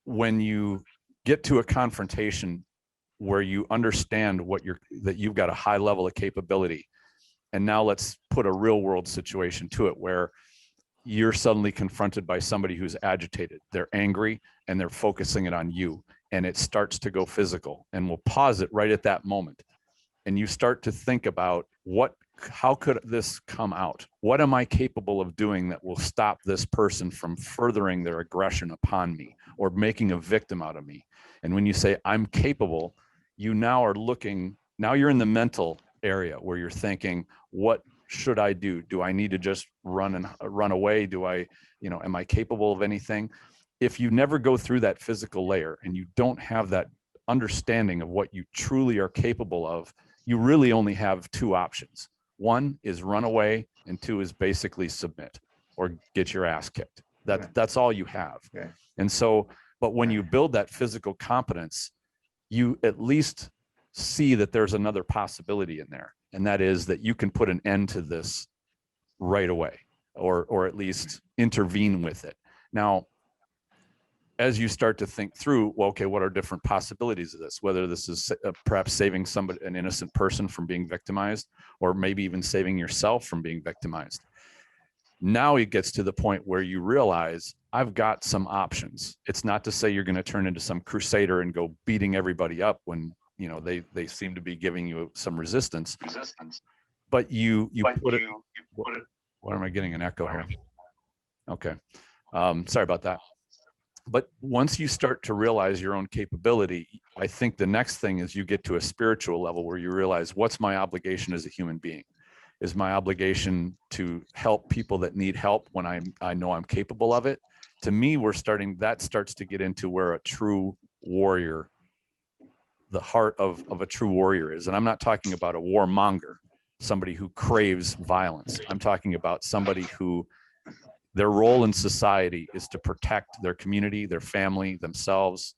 when you get to a confrontation where you understand that you've got a high level of capability. And now let's put a real world situation to it where you're suddenly confronted by somebody who's agitated. They're angry and they're focusing it on you. And it starts to go physical, and we'll pause it right at that moment. And you start to think about how could this come out? What am I capable of doing that will stop this person from furthering their aggression upon me or making a victim out of me? And when you say I'm capable, you now you're in the mental area where you're thinking, what should I do? Do I need to just run away? Am I capable of anything? If you never go through that physical layer and you don't have that understanding of what you truly are capable of, you really only have two options. One is run away, and two is basically submit or get your ass kicked. That's all you have. Okay. And so, but when you build that physical competence, you at least see that there's another possibility in there. And that is that you can put an end to this right away, or at least intervene with it. Now, as you start to think through, well, okay, what are different possibilities of this? Whether this is perhaps saving an innocent person from being victimized, or maybe even saving yourself from being victimized. Now it gets to the point where you realize I've got some options. It's not to say you're going to turn into some crusader and go beating everybody up when they seem to be giving you some resistance. But you put it. What am I getting an echo here? Okay, sorry about that. But once you start to realize your own capability, I think the next thing is you get to a spiritual level where you realize, what's my obligation as a human being? Is my obligation to help people that need help when I know I'm capable of it? To me, that starts to get into where a true warrior, the heart of a true warrior is. And I'm not talking about a warmonger, somebody who craves violence. I'm talking about somebody who their role in society is to protect their community, their family, themselves,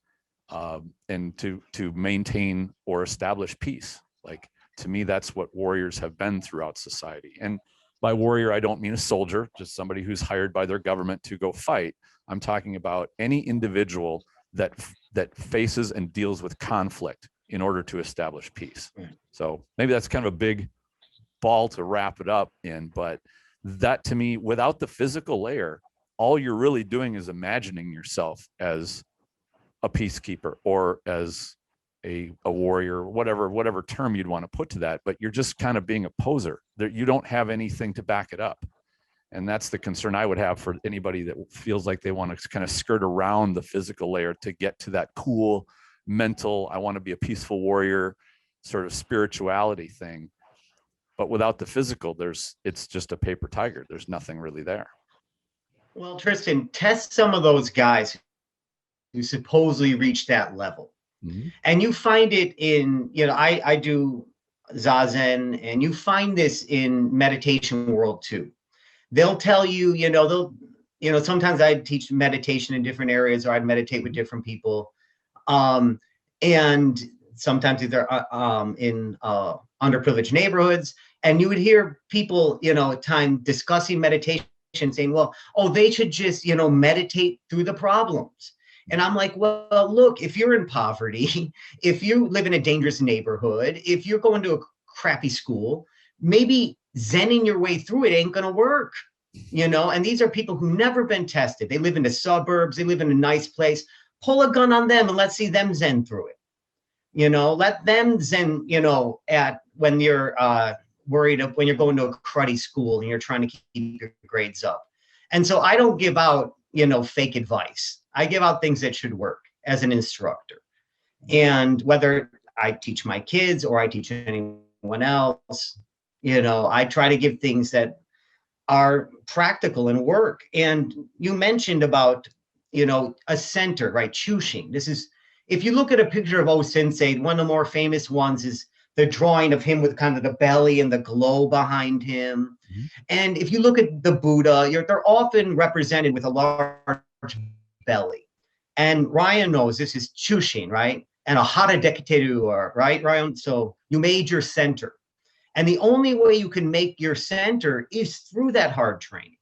and to maintain or establish peace. Like, to me, that's what warriors have been throughout society. And by warrior, I don't mean a soldier, just somebody who's hired by their government to go fight. I'm talking about any individual that faces and deals with conflict in order to establish peace. So maybe that's kind of a big ball to wrap it up in, but that, to me, without the physical layer, all you're really doing is imagining yourself as a peacekeeper or as a warrior, whatever term you'd want to put to that, but you're just kind of being a poser. You don't have anything to back it up. And that's the concern I would have for anybody that feels like they want to kind of skirt around the physical layer to get to that cool mental, I want to be a peaceful warrior sort of spirituality thing. But without the physical, it's just a paper tiger. There's nothing really there. Well, Tristan, test some of those guys who supposedly reach that level. Mm-hmm. And you find it in, I do Zazen, and you find this in meditation world too. They'll tell you, sometimes I teach meditation in different areas, or I'd meditate with different people. And sometimes they're in underprivileged neighborhoods. And you would hear people, at time discussing meditation, saying, well, they should just, meditate through the problems. And I'm like, well, look, if you're in poverty, if you live in a dangerous neighborhood, if you're going to a crappy school, maybe zenning your way through it ain't going to work, and these are people who've never been tested. They live in the suburbs. They live in a nice place. Pull a gun on them and let's see them zen through it. Let them zen, at when you're worried when you're going to a cruddy school and you're trying to keep your grades up. And so I don't give out, fake advice. I give out things that should work as an instructor. And whether I teach my kids or I teach anyone else, I try to give things that are practical and work. And you mentioned about, a center, right? Chushin. This is, if you look at a picture of O Sensei, one of the more famous ones is the drawing of him with kind of the belly and the glow behind him. Mm-hmm. And if you look at the Buddha, they're often represented with a large belly. And Ryan knows this is Chushin, right? And a Hara Deketeru, right, Ryan? So you made your center. And the only way you can make your center is through that hard training,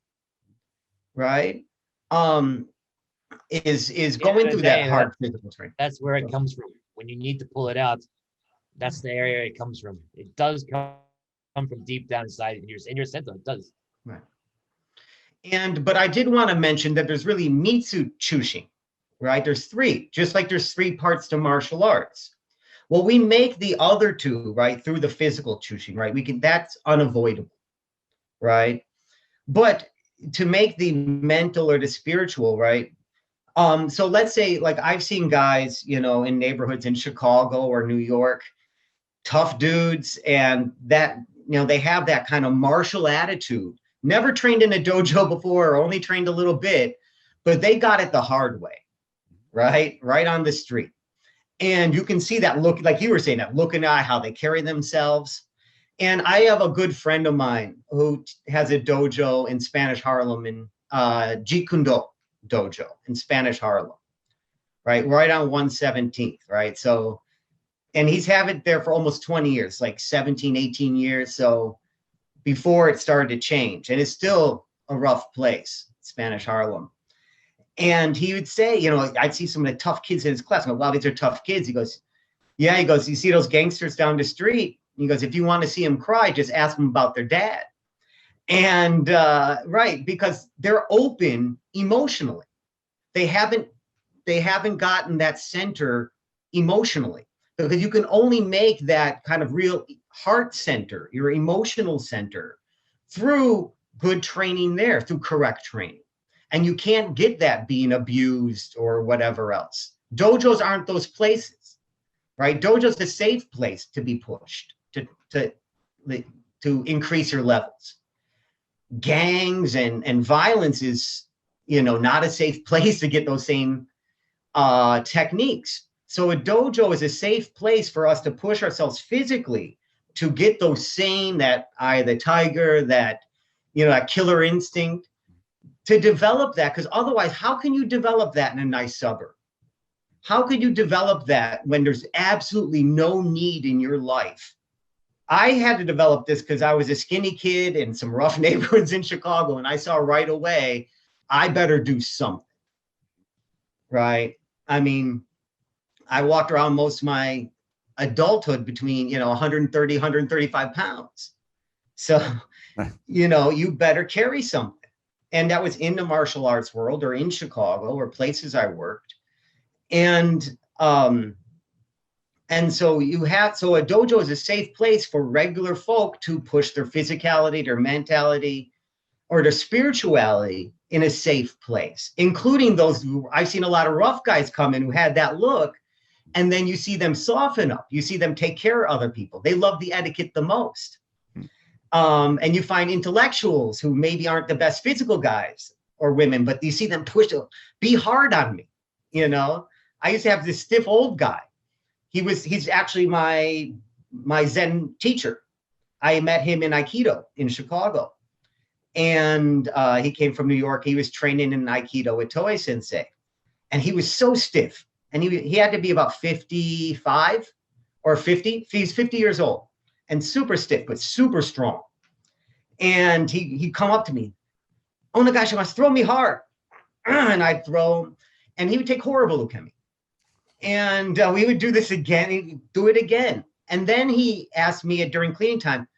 right? Is going through that hard physical training. That's where it comes from. When you need to pull it out, that's the area it comes from. It does come from deep down inside in your center. It does. Right. But I did want to mention that there's really Mitsu Chushin, right? There's three, just like there's three parts to martial arts. Well, we make the other two, right, through the physical Chushin, right? That's unavoidable, right? But to make the mental or the spiritual, right? So let's say, like, I've seen guys, in neighborhoods in Chicago or New York, tough dudes, and that, they have that kind of martial attitude, never trained in a dojo before or only trained a little bit, but they got it the hard way, right on the street. And you can see that look, like you were saying, that look in the eye, how they carry themselves. And I have a good friend of mine who has a dojo in Spanish Harlem, in Jikundo dojo in Spanish Harlem, right on 117th, right? So, and he's had it there for almost 20 years, like 17, 18 years. So before it started to change, and it's still a rough place, Spanish Harlem. And he would say, I'd see some of the tough kids in his class. I go, wow, these are tough kids. He goes, yeah. He goes, you see those gangsters down the street? He goes, if you want to see them cry, just ask them about their dad. And right, because they're open emotionally. They haven't gotten that center emotionally, because you can only make that kind of real heart center, your emotional center, through good training there, through correct training. And you can't get that being abused or whatever else. Dojos aren't those places, right? Dojo's a safe place to be pushed, to increase your levels. Gangs and violence is, not a safe place to get those same techniques. So a dojo is a safe place for us to push ourselves physically to get those same, that eye of the tiger, that, that killer instinct, to develop that. Because otherwise, how can you develop that in a nice suburb? How could you develop that when there's absolutely no need in your life? I had to develop this because I was a skinny kid in some rough neighborhoods in Chicago, and I saw right away, I better do something, right? I mean, I walked around most of my adulthood between, 130, 135 pounds. So, you better carry something. And that was in the martial arts world or in Chicago or places I worked. And so so a dojo is a safe place for regular folk to push their physicality, their mentality, or their spirituality in a safe place, including those who I've seen a lot of rough guys come in who had that look. And then you see them soften up. You see them take care of other people. They love the etiquette the most. And you find intellectuals who maybe aren't the best physical guys or women, but you see them push, be hard on me. You know, I used to have this stiff old guy. He's actually my Zen teacher. I met him in Aikido in Chicago. And he came from New York. He was training in Aikido with Toei Sensei. And he was so stiff. And he had to be about 55 or 50. He's 50 years old and super stiff, but super strong. And he'd come up to me. Oh, Nagashi must throw me hard. And I'd throw him. And he would take horrible look at me. And we would do this again, he'd do it again. And then he asked me during cleaning time,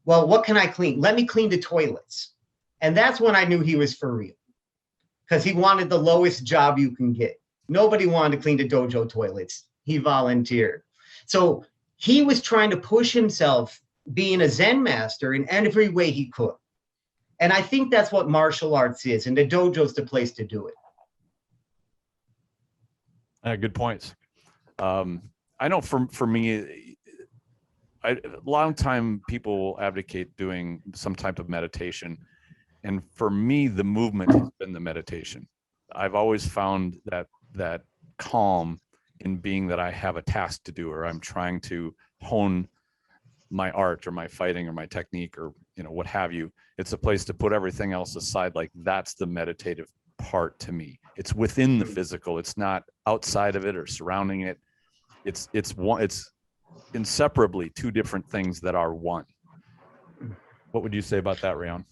well, what can I clean? Let me clean the toilets. And that's when I knew he was for real, because he wanted the lowest job you can get. Nobody wanted to clean the dojo toilets. He volunteered. So he was trying to push himself being a Zen master in every way he could. And I think that's what martial arts is, and the dojo's the place to do it. Good points. I know for me, a long time people advocate doing some type of meditation. And for me, the movement has been the meditation. I've always found that calm in being that I have a task to do, or I'm trying to hone my art or my fighting or my technique or, what have you. It's a place to put everything else aside. Like, that's the meditative part to me. It's within the physical. It's not outside of it or surrounding it. It's inseparably two different things that are one. What would you say about that, Rionne?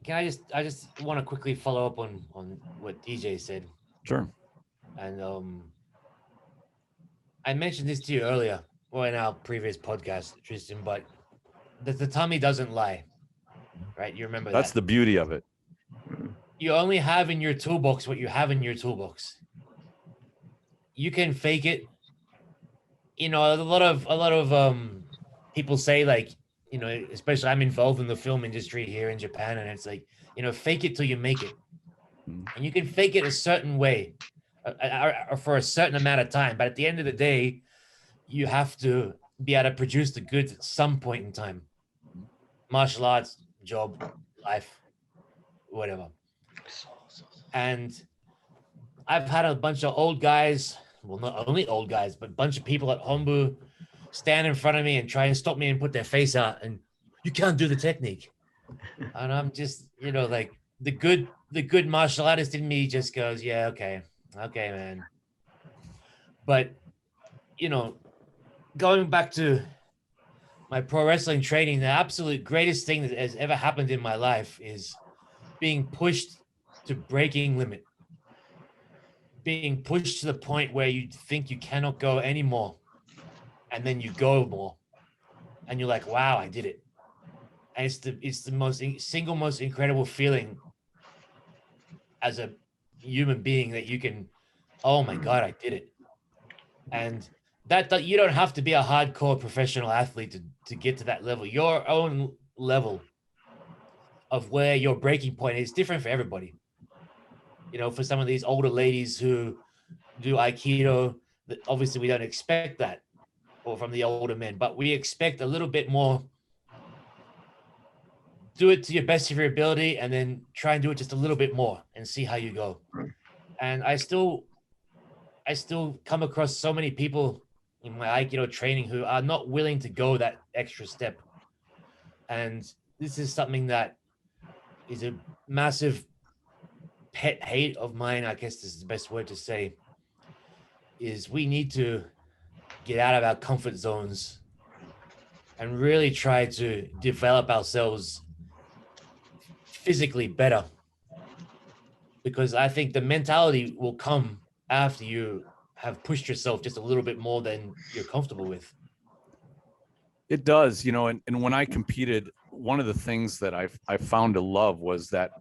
I just want to quickly follow up on what DJ said. Sure. And I mentioned this to you earlier, or in our previous podcast, Tristan, but the tummy doesn't lie, right? You remember That's the beauty of it. You only have in your toolbox what you have in your toolbox. You can fake it. A lot of people say, like, especially I'm involved in the film industry here in Japan, and it's like, fake it till you make it. And you can fake it a certain way or for a certain amount of time. But at the end of the day, you have to be able to produce the goods at some point in time. Martial arts, job, life, whatever. And I've had a bunch of old guys, well, not only old guys, but a bunch of people at Hombu stand in front of me and try and stop me and put their face out, and you can't do the technique. And I'm just, like, the good martial artist in me just goes, yeah, okay, man. But, going back to my pro wrestling training, the absolute greatest thing that has ever happened in my life is being pushed to breaking limit, being pushed to the point where you think you cannot go anymore. And then you go more, and you're like, wow, I did it. And it's the single most incredible feeling as a human being, that you can, oh my God, I did it. And that you don't have to be a hardcore professional athlete to get to that level. Your own level of where your breaking point is different for everybody. For some of these older ladies who do Aikido, obviously we don't expect that, or from the older men, but we expect a little bit more. Do it to your best of your ability, and then try and do it just a little bit more and see how you go. And I still come across so many people in my Aikido training who are not willing to go that extra step. And this is something that is a massive pet hate of mine, I guess this is the best word to say, is we need to get out of our comfort zones and really try to develop ourselves physically better. Because I think the mentality will come after you have pushed yourself just a little bit more than you're comfortable with. It does, and when I competed, one of the things that I found to love was that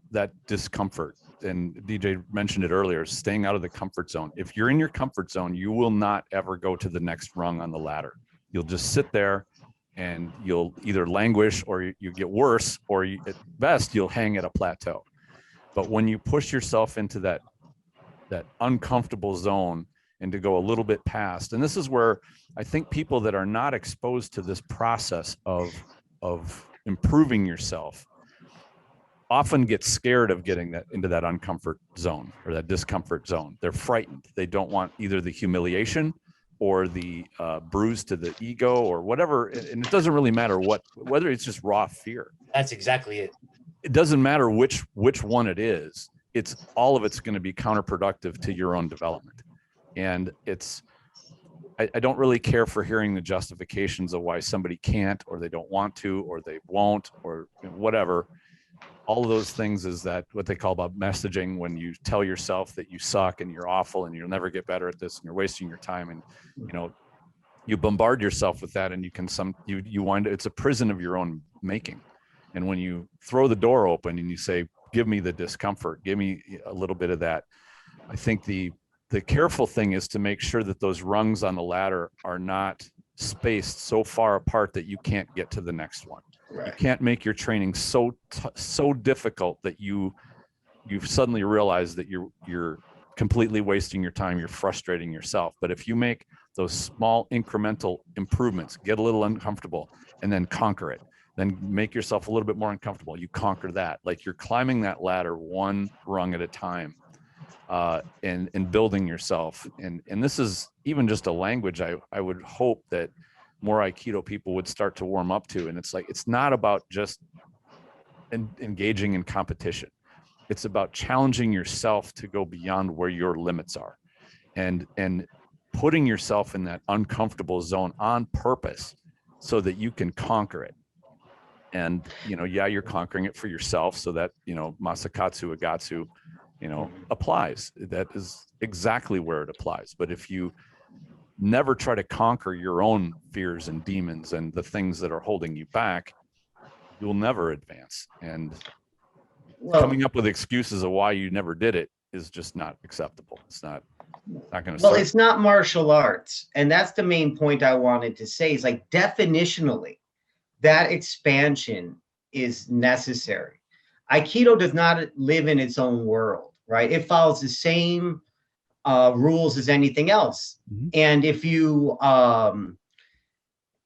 discomfort. And DJ mentioned it earlier, staying out of the comfort zone. If you're in your comfort zone, you will not ever go to the next rung on the ladder. You'll just sit there and you'll either languish or you get worse, or at best, you'll hang at a plateau. But when you push yourself into that uncomfortable zone and to go a little bit past, and this is where I think people that are not exposed to this process of improving yourself often get scared of getting into that uncomfort zone or that discomfort zone. They're frightened. They don't want either the humiliation or the bruise to the ego or whatever. And it doesn't really matter whether it's just raw fear. That's exactly it. It doesn't matter which one it is. It's all of it's going to be counterproductive to your own development. And I don't really care for hearing the justifications of why somebody can't, or they don't want to, or they won't, or whatever. All of those things is that what they call about messaging, when you tell yourself that you suck and you're awful and you'll never get better at this and you're wasting your time, and you bombard yourself with that, and you wind up, it's a prison of your own making. And when you throw the door open and you say, give me the discomfort, give me a little bit of that, I think the careful thing is to make sure that those rungs on the ladder are not spaced so far apart that you can't get to the next one. Right. You can't make your training so difficult that you've suddenly realized that you're completely wasting your time. You're frustrating yourself. But if you make those small incremental improvements, get a little uncomfortable, and then conquer it, then make yourself a little bit more uncomfortable. You conquer that, like you're climbing that ladder one rung at a time. And building yourself. And this is even just a language I would hope that more Aikido people would start to warm up to. And it's like, it's not about just engaging in competition. It's about challenging yourself to go beyond where your limits are, and putting yourself in that uncomfortable zone on purpose so that you can conquer it. And, you're conquering it for yourself so that, Masakatsu Agatsu, applies. That is exactly where it applies. But if you never try to conquer your own fears and demons and the things that are holding you back, you'll never advance. And coming up with excuses of why you never did it is just not acceptable. It's not going to. Well, it's not martial arts, and that's the main point I wanted to say. Is like definitionally, that expansion is necessary. Aikido does not live in its own world, right? It follows the same rules as anything else. Mm-hmm.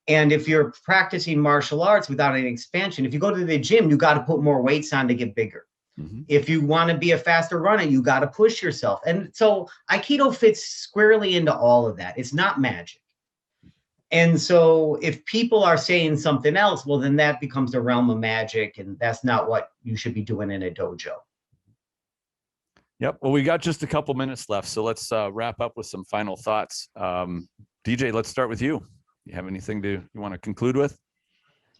And if you're practicing martial arts without any expansion, if you go to the gym, you got to put more weights on to get bigger. Mm-hmm. If you want to be a faster runner, you got to push yourself. And so Aikido fits squarely into all of that. It's not magic. And so if people are saying something else, well, then that becomes the realm of magic, and that's not what you should be doing in a dojo. Yep. Well, we got just a couple minutes left, so let's wrap up with some final thoughts. DJ, let's start with you. You have anything you want to conclude with?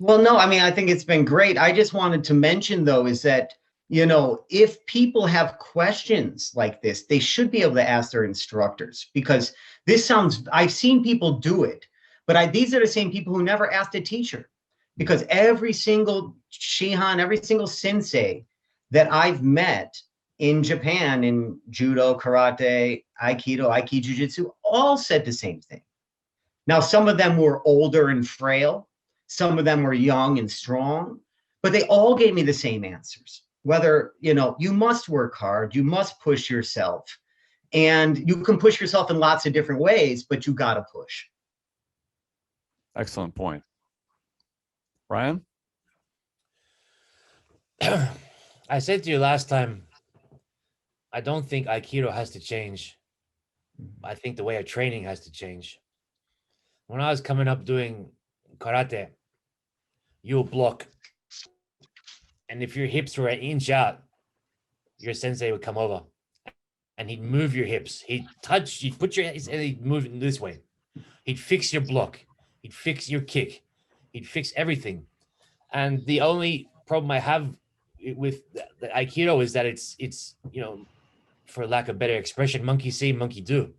Well, no, I mean, I think it's been great. I just wanted to mention, though, is that, if people have questions like this, they should be able to ask their instructors, because I've seen people do it. But these are the same people who never asked a teacher, because every single shihan, every single sensei that I've met in Japan, in judo, karate, aikido, jiu-jitsu, all said the same thing. Now, some of them were older and frail. Some of them were young and strong, but they all gave me the same answers. Whether, you must work hard, you must push yourself, and you can push yourself in lots of different ways, but you got to push. Excellent point. Ryan? I said to you last time, I don't think Aikido has to change. I think the way of training has to change. When I was coming up doing karate, you'll block. And if your hips were an inch out, your sensei would come over and he'd move your hips. He'd put your hands and he'd move it this way. He'd fix your block. He'd fix your kick. He'd fix everything. And the only problem I have with the Aikido is that it's for lack of better expression, monkey see, monkey do.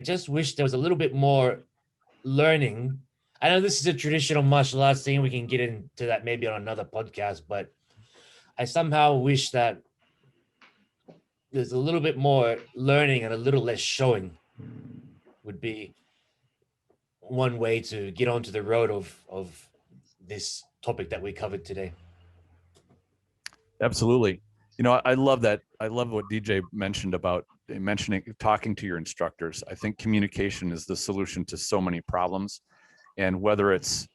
I just wish there was a little bit more learning. I know this is a traditional martial arts thing. We can get into that maybe on another podcast, but I somehow wish that there's a little bit more learning and a little less showing would be one way to get onto the road of this topic that we covered today. Absolutely. You know, I love that. I love what DJ mentioned about talking to your instructors. I think communication is the solution to so many problems. And whether it's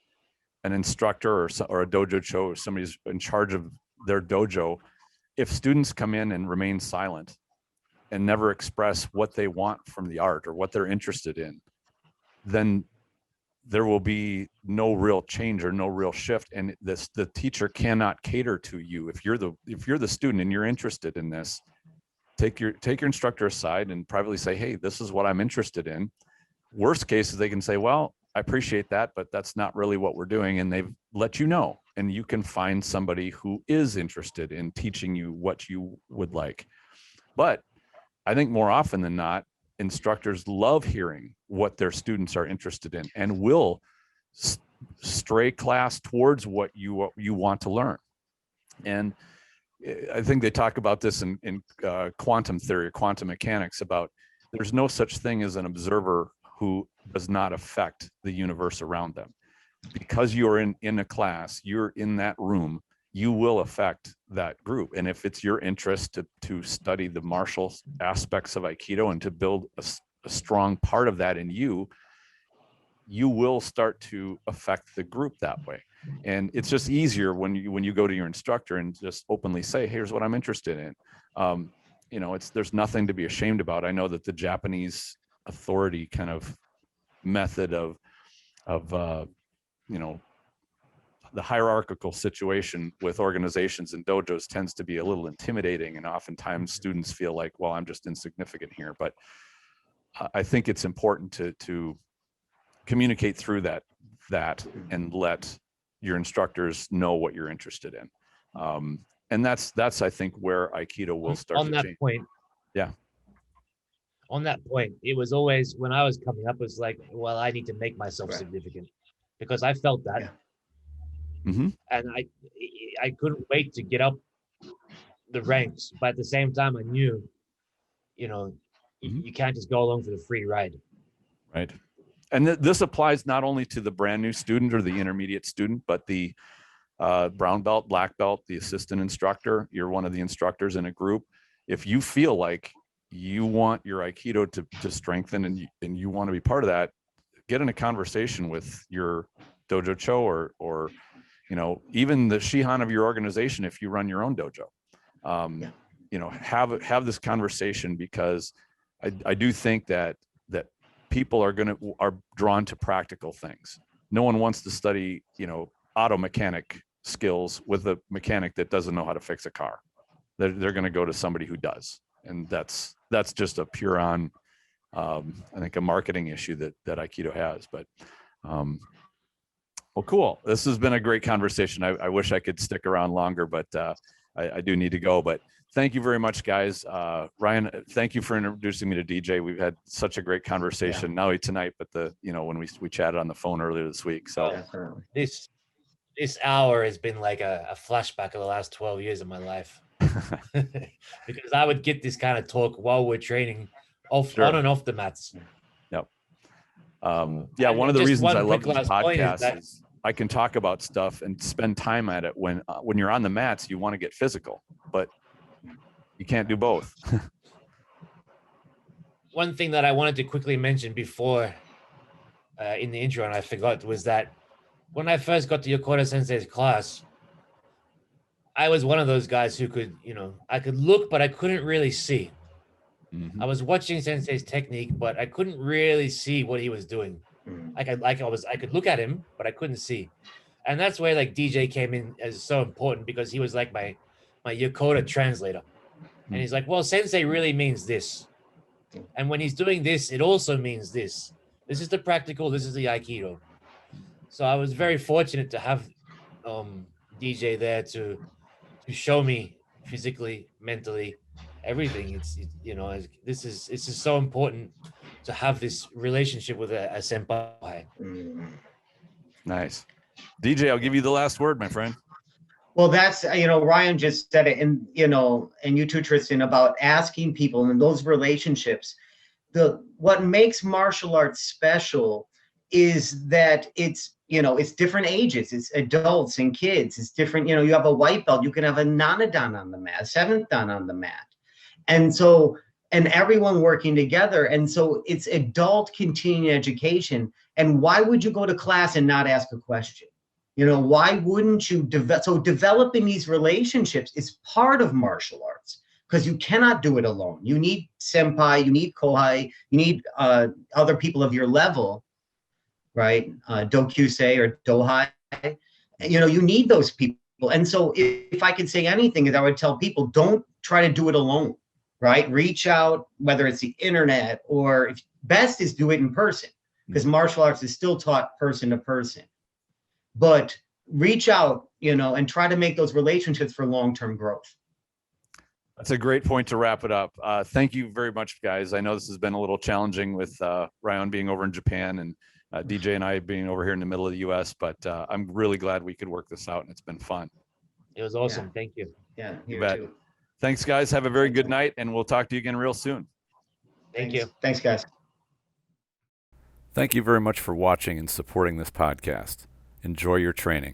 an instructor or a dojo cho or somebody's in charge of their dojo, if students come in and remain silent and never express what they want from the art or what they're interested in, then there will be no real change or no real shift. And the teacher cannot cater to you. If you're the student and you're interested in this, take your instructor aside and privately say, hey, this is what I'm interested in. Worst case is they can say, well, I appreciate that, but that's not really what we're doing. And they've let you know, and you can find somebody who is interested in teaching you what you would like. But I think more often than not, instructors love hearing what their students are interested in and will stray class towards what you want to learn. And I think they talk about this in quantum theory, quantum mechanics, about there's no such thing as an observer who does not affect the universe around them. Because you're in a class, you're in that room, you will affect that group. And if it's your interest to study the martial aspects of Aikido and to build a strong part of that in you, you will start to affect the group that way. And it's just easier when you go to your instructor and just openly say, here's what I'm interested in. You know, there's nothing to be ashamed about. I know that the Japanese authority kind of method of you know, the hierarchical situation with organizations and dojos tends to be a little intimidating, and oftentimes students feel like, well, I'm just insignificant here. But I think it's important to communicate through that and let your instructors know what you're interested in. And that's I think where Aikido will start on to that change. point. Yeah. On that point, it was always, when I was coming up, it was like, well, I need to make myself significant, because I felt that. Yeah. Mm-hmm. And I couldn't wait to get up the ranks, but at the same time I knew, you know, you can't just go along for the free ride. Right. And this applies not only to the brand new student or the intermediate student, but the brown belt, black belt, the assistant instructor. You're one of the instructors in a group. If you feel like you want your Aikido to strengthen and you want to be part of that, get in a conversation with your dojo cho or you know, even the shihan of your organization if you run your own dojo. You know, have this conversation, because I do think that people are drawn to practical things. No one wants to study, you know, auto mechanic skills with a mechanic that doesn't know how to fix a car. They're going to go to somebody who does, and that's just a pure on, I think, a marketing issue that Aikido has. But well, cool. This has been a great conversation. I wish I could stick around longer, but I do need to go. But thank you very much, guys. Ryan, thank you for introducing me to DJ. We've had such a great conversation, not only tonight, but when we chatted on the phone earlier this week. So this hour has been like a flashback of the last 12 years of my life. Because I would get this kind of talk while we're training on and off the mats. Yep. Yeah, one of the reasons I love these podcasts is I can talk about stuff and spend time at it. When you're on the mats, you want to get physical, but you can't do both. One thing that I wanted to quickly mention before in the intro, and I forgot, was that when I first got to Yokota Sensei's class, I was one of those guys who could, you know, I could look, but I couldn't really see. I was watching Sensei's technique, but I couldn't really see what he was doing. I could look at him, but I couldn't see. And that's where like DJ came in as so important, because he was like my Yokota translator. And he's like, well, Sensei really means this. And when he's doing this, it also means this. This is the practical, this is the Aikido. So I was very fortunate to have DJ there to show me physically, mentally, everything. It's so important to have this relationship with a senpai. Nice. DJ, I'll give you the last word, my friend. Well, that's, Ryan just said it, and, and you too, Tristan, about asking people in those relationships. What makes martial arts special is that it's different ages. It's adults and kids. It's different. You have a white belt. You can have a non-dan on the mat, a seventh dan on the mat. And so, and everyone working together. And so it's adult continuing education. And why would you go to class and not ask a question? Why wouldn't you develop? So developing these relationships is part of martial arts, because you cannot do it alone. You need senpai, you need kohai, you need other people of your level, right? Dokyusei or dohai. You need those people. And so if I could say anything, is I would tell people, don't try to do it alone, right? Reach out, whether it's the internet or best is do it in person, because martial arts is still taught person to person. But reach out, and try to make those relationships for long-term growth. That's a great point to wrap it up. Thank you very much, guys. I know this has been a little challenging with Rionne being over in Japan and DJ and I being over here in the middle of the US, but I'm really glad we could work this out, and it's been fun. It was awesome. Yeah. Thank you. Yeah, you bet. Too. Thanks, guys. Have a very good night, and we'll talk to you again real soon. Thank you. Thanks, guys. Thank you very much for watching and supporting this podcast. Enjoy your training.